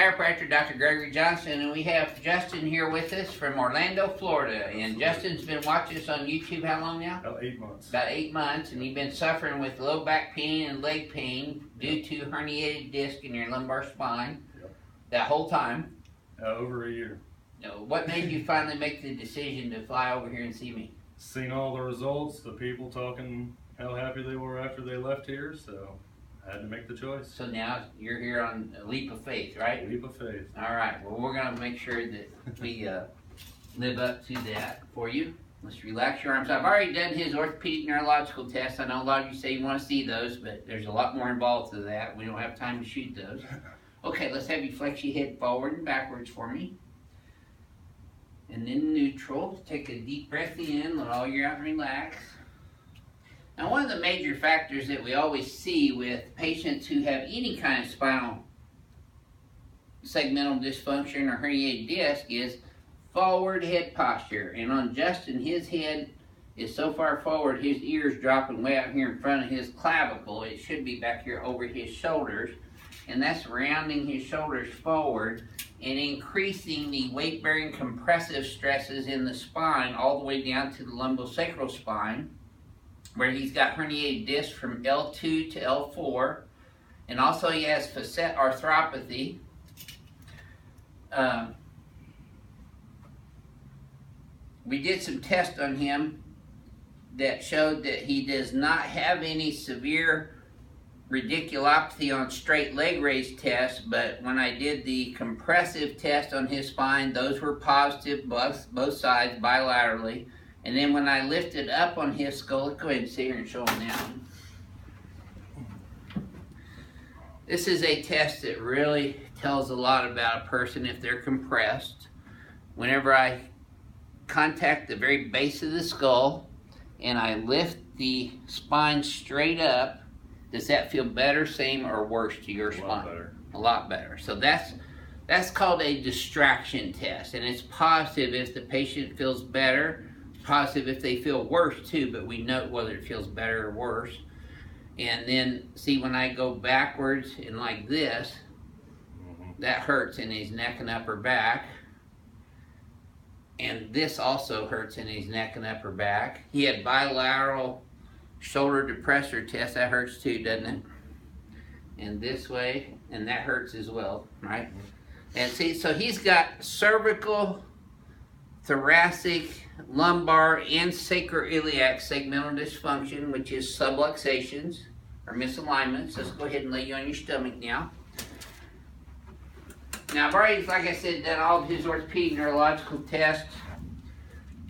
chiropractor, Dr. Gregory Johnson, and we have Justin here with us from Orlando, Florida. And Justin's been watching us on YouTube how long now? About 8 months. About 8 months, and you've been suffering with low back pain and leg pain due to herniated disc in your lumbar spine that whole time. Over a year. What made you finally make the decision to fly over here and see me? Seen all the results, the people talking how happy they were after they left here, so I had to make the choice. So now you're here on a leap of faith, right? Leap of faith. All right. Well, we're going to make sure that we live up to that for you. Let's relax your arms. I've already done his orthopedic neurological test. I know a lot of you say you want to see those, but there's a lot more involved to that. We don't have time to shoot those. Okay, let's have you flex your head forward and backwards for me. And then neutral. Take a deep breath in, let all your out and relax. Now, one of the major factors that we always see with patients who have any kind of spinal segmental dysfunction or herniated disc is forward head posture. And on Justin, his head is so far forward, his ear's dropping way out here in front of his clavicle. It should be back here over his shoulders. And that's rounding his shoulders forward and increasing the weight-bearing compressive stresses in the spine all the way down to the lumbosacral spine, where he's got herniated disc from L2 to L4, and also he has facet arthropathy. We did some tests on him that showed that he does not have any severe radiculopathy on straight leg raise tests, but when I did the compressive test on his spine, those were positive, both sides, bilaterally. And then when I lifted up on his skull, let's go ahead and sit here and show him now. This is a test that really tells a lot about a person if they're compressed. Whenever I contact the very base of the skull and I lift the spine straight up, does that feel better, same, or worse to your spine? A lot better. A lot better. So that's called a distraction test, and it's positive if the patient feels better. Positive if they feel worse too, but we note whether it feels better or worse. And then see, when I go backwards and like this, that hurts in his neck and upper back. And this also hurts in his neck and upper back. He had bilateral shoulder depressor test. That hurts too, doesn't it? And this way, and that hurts as well, right? And see, so he's got cervical, thoracic, lumbar, and sacroiliac segmental dysfunction, which is subluxations or misalignments. Let's go ahead and lay you on your stomach now. Now, I've already, like I said, done all of his orthopedic neurological tests.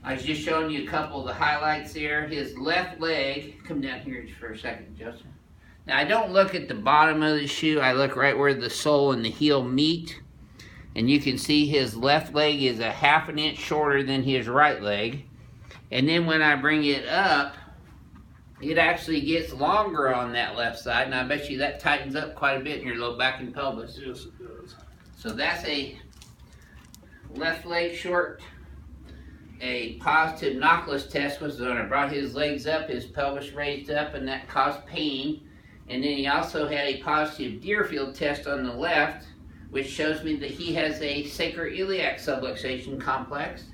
I was just showing you a couple of the highlights there. His left leg, come down here just for a second, Justin. Now, I don't look at the bottom of the shoe. I look right where the sole and the heel meet. And you can see his left leg is a ½ an inch shorter than his right leg. And then when I bring it up, it actually gets longer on that left side. And I bet you that tightens up quite a bit in your low back and pelvis. Yes, it does. So that's a left leg short. A positive knockless test was done. I brought his legs up, his pelvis raised up, and that caused pain. And then he also had a positive Deerfield test on the left, which shows me that he has a sacroiliac subluxation complex.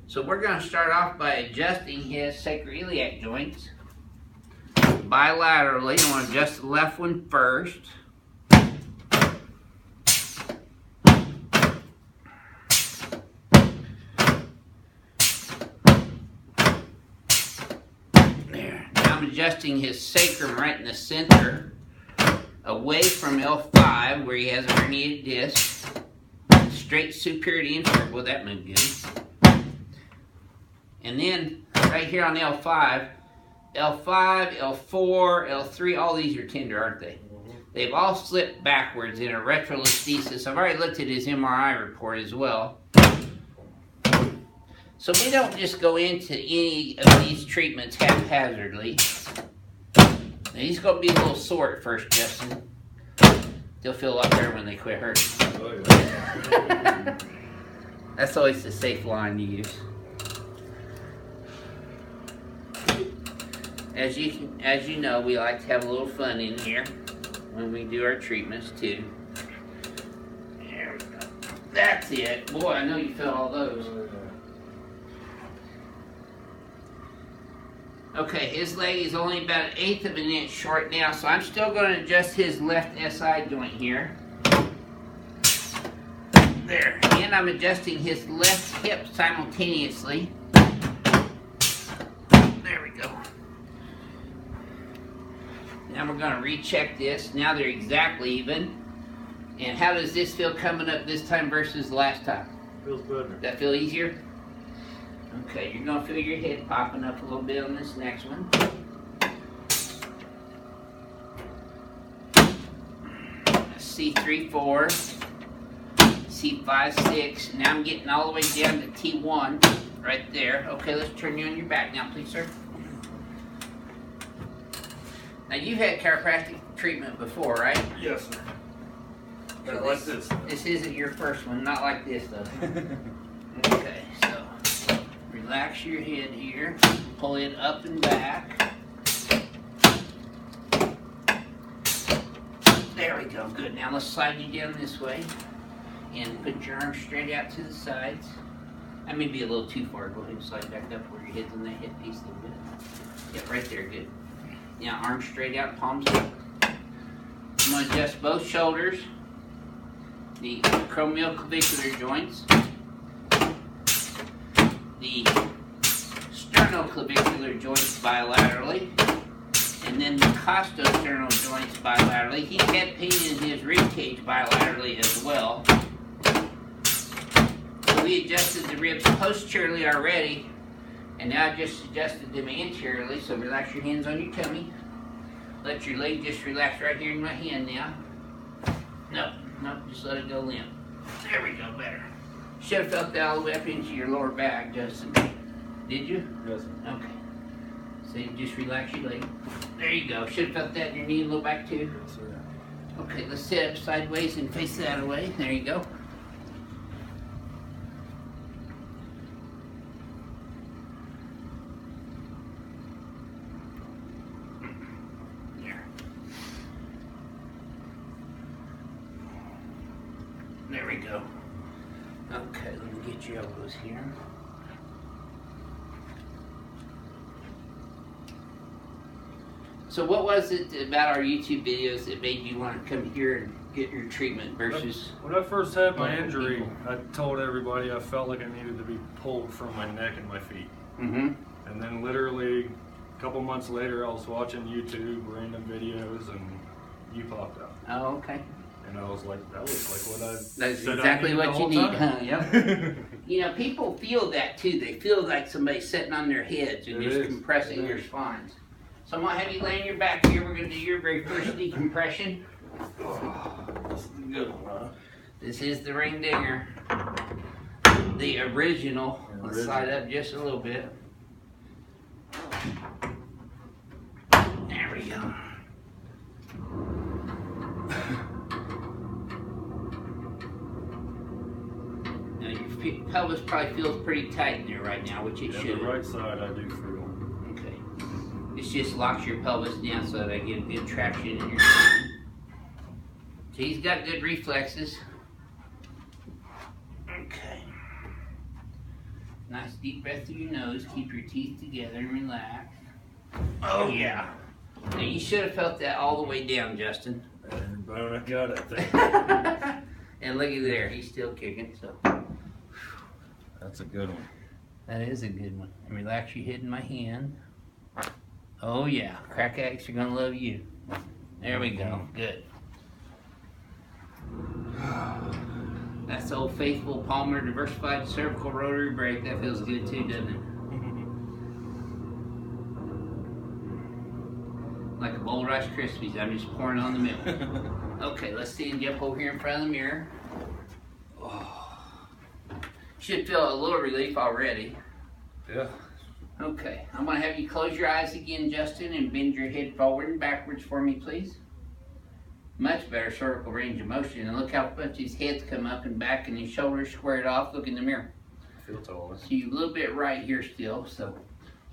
So we're going to start off by adjusting his sacroiliac joints bilaterally. I want to adjust the left one first. There. Now I'm adjusting his sacrum right in the center, away from L5 where he has a herniated disc, straight superior to inferior. Well, that moved good. And then right here on L5, L5, L4, L3, all these are tender, aren't they? They've all slipped backwards in a retrolisthesis. I've already looked at his MRI report as well. So we don't just go into any of these treatments haphazardly. Now he's going to be a little sore at first, Justin. They'll feel a lot better when they quit hurting. Oh, yeah. That's always the safe line to use. As you know, we like to have a little fun in here when we do our treatments too. That's it. Boy, I know you felt all those. Okay, his leg is only about 1/8 of an inch short now, so I'm still going to adjust his left SI joint here. There. And I'm adjusting his left hip simultaneously. There we go. Now we're going to recheck this. Now they're exactly even. And how does this feel coming up this time versus last time? Feels better. Does that feel easier? Okay, you're going to feel your head popping up a little bit on this next one. C3-4, C5-6. Now I'm getting all the way down to T1 right there. Okay, let's turn you on your back now, please, sir. Now you've had chiropractic treatment before, right? Yes, sir. So Not like this. This isn't your first one, not like this though. Okay, so relax your head here, pull it up and back. There we go, good. Now let's slide you down this way and put your arms straight out to the sides. That may be a little too far. Go ahead and slide back up where your head's on that hip piece a little bit. Yep, right there, good. Now arms straight out, palms up. I'm going to adjust both shoulders, the acromioclavicular joints, the sternoclavicular joints bilaterally, and then the costosternal joints bilaterally. He had pain in his rib cage bilaterally as well. So we adjusted the ribs posteriorly already, and now I just adjusted them anteriorly. So relax your hands on your tummy. Let your leg just relax right here in my hand now. No, just let it go limp. There we go, better. Should have felt that all the way up into your lower back, Justin. Did you? Yes, sir. Okay. So you just relax your leg. There you go. Should have felt that in your knee and low back too. Yes, sir. Okay, let's sit up sideways and face that away. There you go. There we go. Okay, let me get your elbows here. So what was it about our YouTube videos that made you want to come here and get your treatment versus... When I first had my other injury, people? I told everybody I felt like I needed to be pulled from my neck and my feet. Mm-hmm. And then literally a couple months later, I was watching YouTube, random videos, and you popped up. Oh, okay. And I was like, that looks like what I That's said exactly I what you need, time. huh? Yep. You know, people feel that too. They feel like somebody's sitting on their heads and It just is. compressing It their is. spines. So I'm going to have you lay on your back here. We're going to do your very first decompression. This is a good one, huh? This is the ring dinger. The original. Let's slide up just a little bit. There we go. Now your pelvis probably feels pretty tight in there right now, which it Yeah, should. the right side I do feel. Okay. This just locks your pelvis down so that I get good traction in your spine. So he's got good reflexes. Okay. Nice deep breath through your nose. Keep your teeth together and relax. Oh yeah. Now you should have felt that all the way down, Justin. And bone, I got it. And look at there, he's still kicking. So That's a good one. that is a good one. And relax your head in my hand. Oh yeah, crack addicts are gonna love you. There we go. Good. That's the old faithful Palmer diversified cervical rotary brake. That feels good too, doesn't it? Like a bowl of Rice Krispies, I'm just pouring on the milk. Okay, let's stand you up over here in front of the mirror. Oh. Should feel a little relief already. Yeah. Okay, I'm going to have you close your eyes again, Justin, and bend your head forward and backwards for me, please. Much better cervical range of motion. And look how much his head's come up and back and his shoulders squared off. Look in the mirror. I feel taller. So you're a little bit right here still. So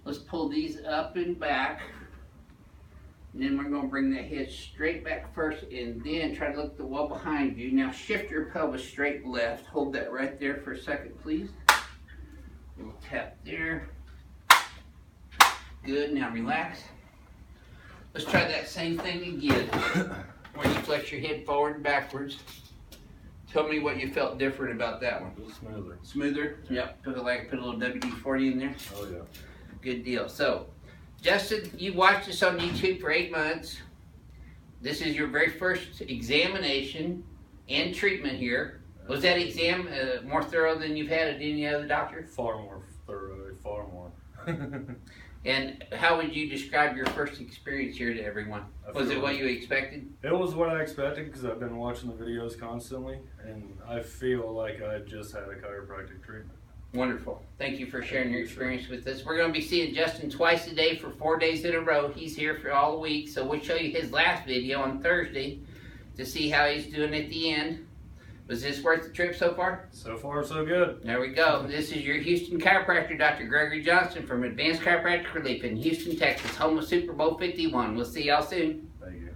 let's pull these up and back. And then we're going to bring that head straight back first and then try to look at the wall behind you. Now shift your pelvis straight left. Hold that right there for a second, please. We'll tap there. Good, now relax. Let's try that same thing again. Where you flex your head forward and backwards. Tell me what you felt different about that one. It was smoother. Smoother? Yep. Put a little WD-40 in there. Oh yeah. Good deal. So, Justin, you watched this on YouTube for 8 months. This is your very first examination and treatment here. Was that exam more thorough than you've had at any other doctor? Far more thorough, far more. And how would you describe your first experience here to everyone? Was it what you expected? It was what I expected because I've been watching the videos constantly, and I feel like I just had a chiropractic treatment. Wonderful. Thank you for sharing your experience with us. We're going to be seeing Justin twice a day for 4 days in a row. He's here for all the week, so we'll show you his last video on Thursday to see how he's doing at the end. Was this worth the trip so far? So far, so good. There we go. This is your Houston chiropractor, Dr. Gregory Johnson from Advanced Chiropractic Relief in Houston, Texas, home of Super Bowl 51. We'll see y'all soon.